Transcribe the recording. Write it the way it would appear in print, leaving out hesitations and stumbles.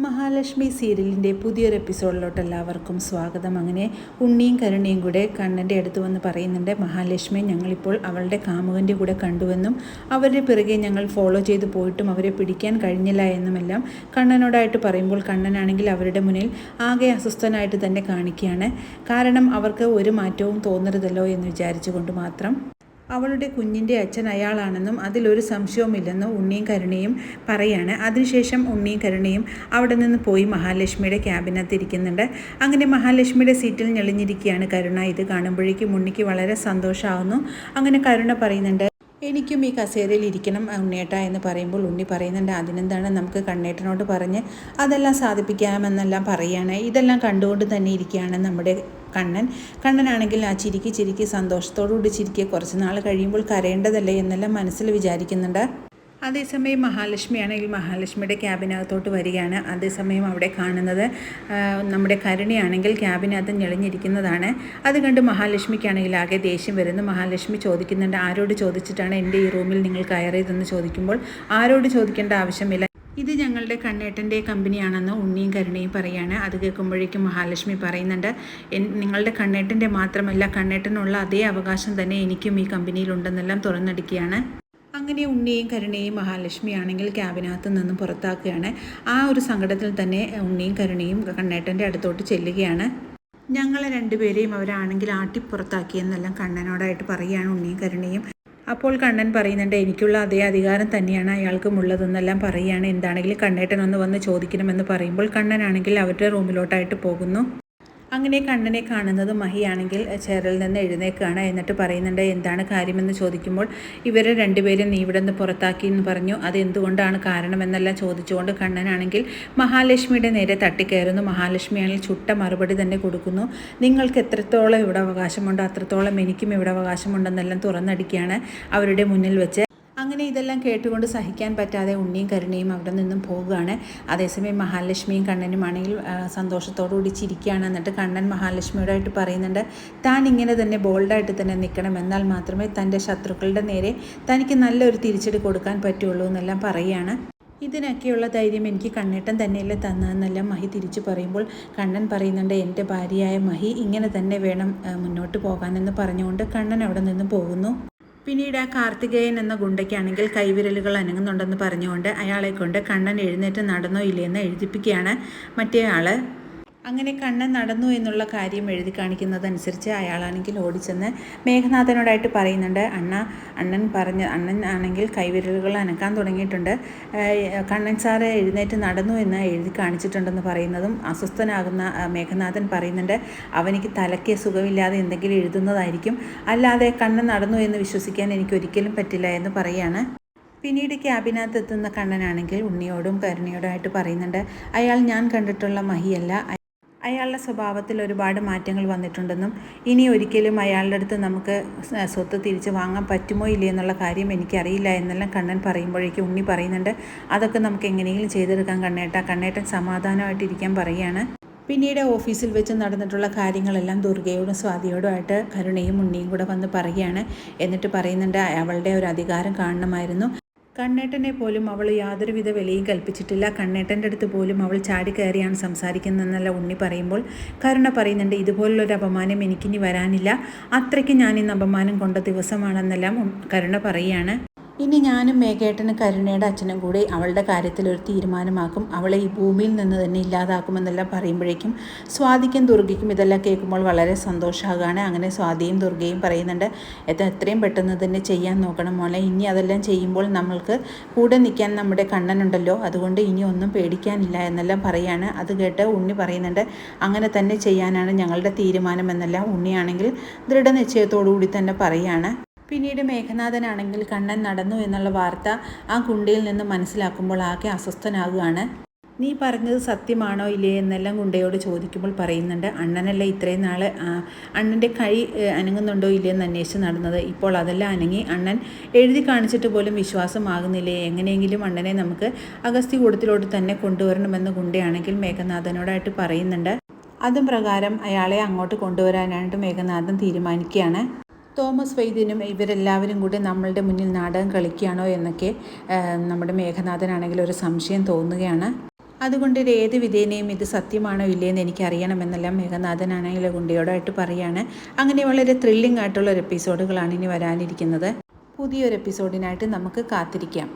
മഹാലക്ഷ്മി സീരിയലിൻ്റെ പുതിയൊരു എപ്പിസോഡിലോട്ട് എല്ലാവർക്കും സ്വാഗതം. അങ്ങനെ ഉണ്ണിയും കരുണയും കൂടെ കണ്ണൻ്റെ അടുത്ത് വന്ന് പറയുന്നുണ്ട്, മഹാലക്ഷ്മി ഞങ്ങളിപ്പോൾ അവളുടെ കാമുകൻ്റെ കൂടെ കണ്ടുവെന്നും അവരുടെ പിറകെ ഞങ്ങൾ ഫോളോ ചെയ്ത് പോയിട്ടും അവരെ പിടിക്കാൻ കഴിഞ്ഞില്ല എന്നുമെല്ലാം കണ്ണനോടായിട്ട് പറയുമ്പോൾ കണ്ണനാണെങ്കിൽ അവരുടെ മുന്നിൽ ആകെ അസ്വസ്ഥനായിട്ട് തന്നെ കാണിക്കുകയാണ്. കാരണം അവർക്ക് ഒരു മാറ്റവും തോന്നരുതല്ലോ എന്ന് വിചാരിച്ചുകൊണ്ട് മാത്രം. അവളുടെ കുഞ്ഞിൻ്റെ അച്ഛൻ അയാളാണെന്നും അതിലൊരു സംശയവുമില്ലെന്നും ഉണ്ണിയും കരുണയും പറയാണ്. അതിനുശേഷം ഉണ്ണിയും കരുണയും അവിടെ നിന്ന് പോയി മഹാലക്ഷ്മിയുടെ ക്യാബിനകത്ത് ഇരിക്കുന്നുണ്ട്. അങ്ങനെ മഹാലക്ഷ്മിയുടെ സീറ്റിൽ ഞെളിഞ്ഞിരിക്കുകയാണ് കരുണ. ഇത് കാണുമ്പോഴേക്കും ഉണ്ണിക്ക് വളരെ സന്തോഷമാകുന്നു. അങ്ങനെ കരുണ പറയുന്നുണ്ട്, എനിക്കും ഈ കസേരയിൽ ഇരിക്കണം ഉണ്ണിയേട്ട എന്ന് പറയുമ്പോൾ ഉണ്ണി പറയുന്നുണ്ട്, അതിനെന്താണ്, നമുക്ക് കണ്ണേട്ടനോട് പറഞ്ഞ് അതെല്ലാം സാധിപ്പിക്കാമെന്നെല്ലാം പറയുകയാണ്. ഇതെല്ലാം കണ്ടുകൊണ്ട് തന്നെ ഇരിക്കുകയാണ് നമ്മുടെ കണ്ണനാണെങ്കിൽ ആ ചിരിക്ക് സന്തോഷത്തോടുകൂടി ചിരിക്കുക. കുറച്ച് നാൾ കഴിയുമ്പോൾ കരയേണ്ടതല്ലേ എന്നെല്ലാം മനസ്സിൽ വിചാരിക്കുന്നുണ്ട്. അതേസമയം മഹാലക്ഷ്മിയാണെങ്കിൽ മഹാലക്ഷ്മിയുടെ ക്യാബിനകത്തോട്ട് വരികയാണ്. അതേസമയം അവിടെ കാണുന്നത് നമ്മുടെ കരുണയാണെങ്കിൽ ക്യാബിനകത്ത് ഞെളിഞ്ഞിരിക്കുന്നതാണ്. അത് കണ്ട് മഹാലക്ഷ്മിക്കാണെങ്കിൽ ആകെ ദേഷ്യം വരുന്നു. മഹാലക്ഷ്മി ചോദിക്കുന്നുണ്ട്, ആരോട് ചോദിച്ചിട്ടാണ് എൻ്റെ ഈ റൂമിൽ നിങ്ങൾ കയറിയതെന്ന് ചോദിക്കുമ്പോൾ ആരോട് ചോദിക്കേണ്ട ആവശ്യമില്ല, ഇത് ഞങ്ങളുടെ കണ്ണേട്ടൻ്റെ കമ്പനിയാണെന്ന് ഉണ്ണിയും കരുണയും പറയാണ്. അത് കേൾക്കുമ്പോഴേക്കും മഹാലക്ഷ്മി പറയുന്നുണ്ട്, നിങ്ങളുടെ കണ്ണേട്ടൻ്റെ മാത്രമല്ല കണ്ണേട്ടനുള്ള അതേ അവകാശം തന്നെ എനിക്കും ഈ കമ്പനിയിലുണ്ടെന്നെല്ലാം തുറന്നടിക്കുകയാണ്. അങ്ങനെ ഉണ്ണിയും കരുണയും മഹാലക്ഷ്മിയാണെങ്കിൽ ക്യാബിനകത്ത് നിന്നും പുറത്താക്കുകയാണ്. ആ ഒരു സങ്കടത്തിൽ തന്നെ ഉണ്ണിയും കരുണയും കണ്ണേട്ടൻ്റെ അടുത്തോട്ട് ചെല്ലുകയാണ്. ഞങ്ങളെ രണ്ടുപേരെയും അവരാണെങ്കിൽ ആട്ടിപ്പുറത്താക്കിയെന്നെല്ലാം കണ്ണനോടായിട്ട് പറയുകയാണ് ഉണ്ണിയും കരുണയും. അപ്പോൾ കണ്ണൻ പറയുന്നുണ്ട്, എനിക്കുള്ള അതേ അധികാരം തന്നെയാണ് അയാൾക്കും ഉള്ളതെന്നെല്ലാം പറയുകയാണ്. എന്താണെങ്കിലും കണ്ണേട്ടൻ ഒന്ന് വന്ന് ചോദിക്കണമെന്ന് പറയുമ്പോൾ കണ്ണനാണെങ്കിൽ അവരുടെ റൂമിലോട്ടായിട്ട് പോകുന്നു. അങ്ങനെ കണ്ണനെ കാണുന്നത് മഹിയാണെങ്കിൽ ചെയറിൽ നിന്ന് എഴുന്നേൽക്കുകയാണ്. എന്നിട്ട് പറയുന്നുണ്ട്, എന്താണ് കാര്യമെന്ന് ചോദിക്കുമ്പോൾ ഇവരെ രണ്ടുപേരും നീ ഇവിടെ നിന്ന് പുറത്താക്കി എന്ന് പറഞ്ഞു, അത് എന്തുകൊണ്ടാണ് കാരണമെന്നെല്ലാം ചോദിച്ചുകൊണ്ട് കണ്ണനാണെങ്കിൽ മഹാലക്ഷ്മിയുടെ നേരെ തട്ടിക്കയറുന്നു. മഹാലക്ഷ്മിയാണെങ്കിൽ ചുട്ട മറുപടി തന്നെ കൊടുക്കുന്നു, നിങ്ങൾക്ക് എത്രത്തോളം ഇവിടെ അവകാശമുണ്ടോ അത്രത്തോളം എനിക്കും ഇവിടെ അവകാശമുണ്ടെന്നെല്ലാം തുറന്നടിക്കുകയാണ് അവരുടെ മുന്നിൽ വെച്ച്. അങ്ങനെ ഇതെല്ലാം കേട്ടുകൊണ്ട് സഹിക്കാൻ പറ്റാതെ ഉണ്ണിയും കരുണയും അവിടെ നിന്നും പോവുകയാണ്. അതേസമയം മഹാലക്ഷ്മിയും കണ്ണനുമാണെങ്കിൽ സന്തോഷത്തോടുകൂടി ചിരിക്കുകയാണ്. എന്നിട്ട് കണ്ണൻ മഹാലക്ഷ്മിയോടായിട്ട് പറയുന്നുണ്ട്, താൻ ഇങ്ങനെ തന്നെ ബോൾഡായിട്ട് തന്നെ നിൽക്കണം, എന്നാൽ മാത്രമേ തൻ്റെ ശത്രുക്കളുടെ നേരെ തനിക്ക് നല്ലൊരു തിരിച്ചടി കൊടുക്കാൻ പറ്റുള്ളൂ എന്നെല്ലാം പറയുകയാണ്. ഇതിനൊക്കെയുള്ള ധൈര്യം എനിക്ക് കണ്ണേട്ടൻ തന്നെയല്ലേ തന്നതെന്നെല്ലാം മഹി തിരിച്ചു പറയുമ്പോൾ കണ്ണൻ പറയുന്നുണ്ട്, എൻ്റെ ഭാര്യയായ മഹി ഇങ്ങനെ തന്നെ വേണം മുന്നോട്ട് പോകാനെന്ന് പറഞ്ഞുകൊണ്ട് കണ്ണൻ അവിടെ നിന്ന് പോകുന്നു. പിന്നീട് ആ കാർത്തികേയൻ എന്ന ഗുണ്ടയ്ക്കാണെങ്കിൽ കൈവിരലുകൾ അനങ്ങുന്നുണ്ടെന്ന് പറഞ്ഞുകൊണ്ട് അയാളെ കൊണ്ട് കണ്ണൻ എഴുന്നേറ്റ് നടന്നോ ഇല്ലയെന്ന് എഴുതിപ്പിക്കുകയാണ് മറ്റേ ആൾ. അങ്ങനെ കണ്ണൻ നടന്നു എന്നുള്ള കാര്യം എഴുതി കാണിക്കുന്നതനുസരിച്ച് അയാളാണെങ്കിൽ ഓടിച്ചെന്ന് മേഘനാഥനോടായിട്ട് പറയുന്നുണ്ട്, അണ്ണൻ ആണെങ്കിൽ കൈവിരലുകൾ അനക്കാൻ തുടങ്ങിയിട്ടുണ്ട്, കണ്ണൻ സാറ് എഴുന്നേറ്റ് നടന്നു എന്ന് എഴുതി കാണിച്ചിട്ടുണ്ടെന്ന് പറയുന്നതും അസ്വസ്ഥനാകുന്ന മേഘനാഥൻ പറയുന്നുണ്ട്, അവനിക്ക് തലയ്ക്ക് സുഖമില്ലാതെ എന്തെങ്കിലും എഴുതുന്നതായിരിക്കും, അല്ലാതെ കണ്ണൻ നടന്നു എന്ന് വിശ്വസിക്കാൻ എനിക്കൊരിക്കലും പറ്റില്ല എന്ന് പറയാണ്. പിന്നീട് ക്യാബിനകത്ത് എത്തുന്ന കണ്ണനാണെങ്കിൽ ഉണ്ണിയോടും കരുണയോടുമായിട്ട് പറയുന്നുണ്ട്, അയാൾ ഞാൻ കണ്ടിട്ടുള്ള മഹിയല്ല, അയാളുടെ സ്വഭാവത്തിൽ ഒരുപാട് മാറ്റങ്ങൾ വന്നിട്ടുണ്ടെന്നും ഇനി ഒരിക്കലും അയാളുടെ അടുത്ത് നമുക്ക് സ്വത്ത് തിരിച്ച് വാങ്ങാൻ പറ്റുമോ ഇല്ലേ എന്നുള്ള കാര്യം എനിക്കറിയില്ല എന്നെല്ലാം കണ്ണൻ പറയുമ്പോഴേക്കും ഉണ്ണി പറയുന്നുണ്ട്, അതൊക്കെ നമുക്ക് എങ്ങനെയെങ്കിലും ചെയ്തെടുക്കാൻ കണ്ണേട്ടൻ സമാധാനമായിട്ടിരിക്കാൻ പറയുകയാണ്. പിന്നീട് ഓഫീസിൽ വെച്ച് നടന്നിട്ടുള്ള കാര്യങ്ങളെല്ലാം ദുർഗയോടും സ്വാതിയോടുമായിട്ട് കരുണയും ഉണ്ണിയും കൂടെ വന്ന് പറയുകയാണ്. എന്നിട്ട് പറയുന്നുണ്ട്, അവളുടെ ഒരു അധികാരം കാണണമായിരുന്നു, കണ്ണേട്ടനെ പോലും അവൾ യാതൊരുവിധ വിലയും കൽപ്പിച്ചിട്ടില്ല, കണ്ണേട്ടൻ്റെ അടുത്ത് പോലും അവൾ ചാടിക്കയറിയാണ് സംസാരിക്കുന്നതെന്നല്ല ഉണ്ണി പറയുമ്പോൾ കരുണ പറയുന്നുണ്ട്, ഇതുപോലുള്ളൊരു അപമാനം എനിക്കിനി വരാനില്ല, അത്രയ്ക്ക് ഞാൻ ഇന്ന് അപമാനം കൊണ്ട ദിവസമാണെന്നെല്ലാം കരുണ പറയുകയാണ്. ഇനി ഞാനും മേഘേട്ടനും കരുണയുടെ അച്ഛനും കൂടി അവളുടെ കാര്യത്തിൽ ഒരു തീരുമാനമാക്കും, അവളെ ഈ ഭൂമിയിൽ നിന്ന് തന്നെ ഇല്ലാതാക്കുമെന്നെല്ലാം പറയുമ്പോഴേക്കും സ്വാതിക്കും ദുർഗയ്ക്കും ഇതെല്ലാം കേൾക്കുമ്പോൾ വളരെ സന്തോഷമാകുകയാണ്. അങ്ങനെ സ്വാതിയും ദുർഗയും പറയുന്നുണ്ട്, എത്രയും പെട്ടെന്ന് തന്നെ ചെയ്യാൻ നോക്കണം മോളെ, ഇനി അതെല്ലാം ചെയ്യുമ്പോൾ നമ്മൾക്ക് കൂടെ നിൽക്കാൻ നമ്മുടെ കണ്ണനുണ്ടല്ലോ, അതുകൊണ്ട് ഇനി ഒന്നും പേടിക്കാനില്ല എന്നെല്ലാം പറയാണ്. അത് കേട്ട് ഉണ്ണി പറയുന്നുണ്ട്, അങ്ങനെ തന്നെ ചെയ്യാനാണ് ഞങ്ങളുടെ തീരുമാനം എന്നെല്ലാം ഉണ്ണിയാണെങ്കിൽ ദൃഢനിശ്ചയത്തോടു കൂടി തന്നെ പറയാണ്. പിന്നീട് മേഘനാഥനാണെങ്കിൽ കണ്ണൻ നടന്നു എന്നുള്ള വാർത്ത ആ ഗുണ്ടയിൽ നിന്ന് മനസ്സിലാക്കുമ്പോൾ ആകെ അസ്വസ്ഥനാകുകയാണ്. നീ പറഞ്ഞത് സത്യമാണോ ഇല്ലേ എന്നെല്ലാം ഗുണ്ടയോട് ചോദിക്കുമ്പോൾ പറയുന്നുണ്ട്, അണ്ണനല്ല ഇത്രയും നാൾ അണ്ണൻ്റെ കൈ അനങ്ങുന്നുണ്ടോ ഇല്ലയെന്ന് അന്വേഷിച്ച് നടന്നത്, ഇപ്പോൾ അതെല്ലാം അനങ്ങി, അണ്ണൻ എഴുതി കാണിച്ചിട്ട് പോലും വിശ്വാസമാകുന്നില്ലേ, എങ്ങനെയെങ്കിലും അണ്ണനെ നമുക്ക് അഗസ്ത്യകൂടത്തിലോട്ട് തന്നെ കൊണ്ടുവരണമെന്ന് ഗുണ്ടയാണെങ്കിൽ മേഘനാഥനോടായിട്ട് പറയുന്നുണ്ട്. അതും പ്രകാരം അയാളെ അങ്ങോട്ട് കൊണ്ടുവരാനായിട്ട് മേഘനാഥൻ തീരുമാനിക്കുകയാണ്. തോമസ് വൈദ്യനും ഇവരെല്ലാവരും കൂടി നമ്മളുടെ മുന്നിൽ നാടകം കളിക്കുകയാണോ എന്നൊക്കെ നമ്മുടെ മേഘനാഥനാണെങ്കിൽ ഒരു സംശയം തോന്നുകയാണ്. അതുകൊണ്ട് ഏത് വിധേനയും ഇത് സത്യമാണോ ഇല്ലയെന്ന് എനിക്കറിയണമെന്നെല്ലാം മേഘനാഥനാണെങ്കിൽ ഗുണ്ടയോടായിട്ട് പറയാണ്. അങ്ങനെ വളരെ ത്രില്ലിംഗ് ആയിട്ടുള്ള ഒരു എപ്പിസോഡുകളാണ് ഇനി വരാനിരിക്കുന്നത്. പുതിയൊരു എപ്പിസോഡിനായിട്ട് നമുക്ക് കാത്തിരിക്കാം.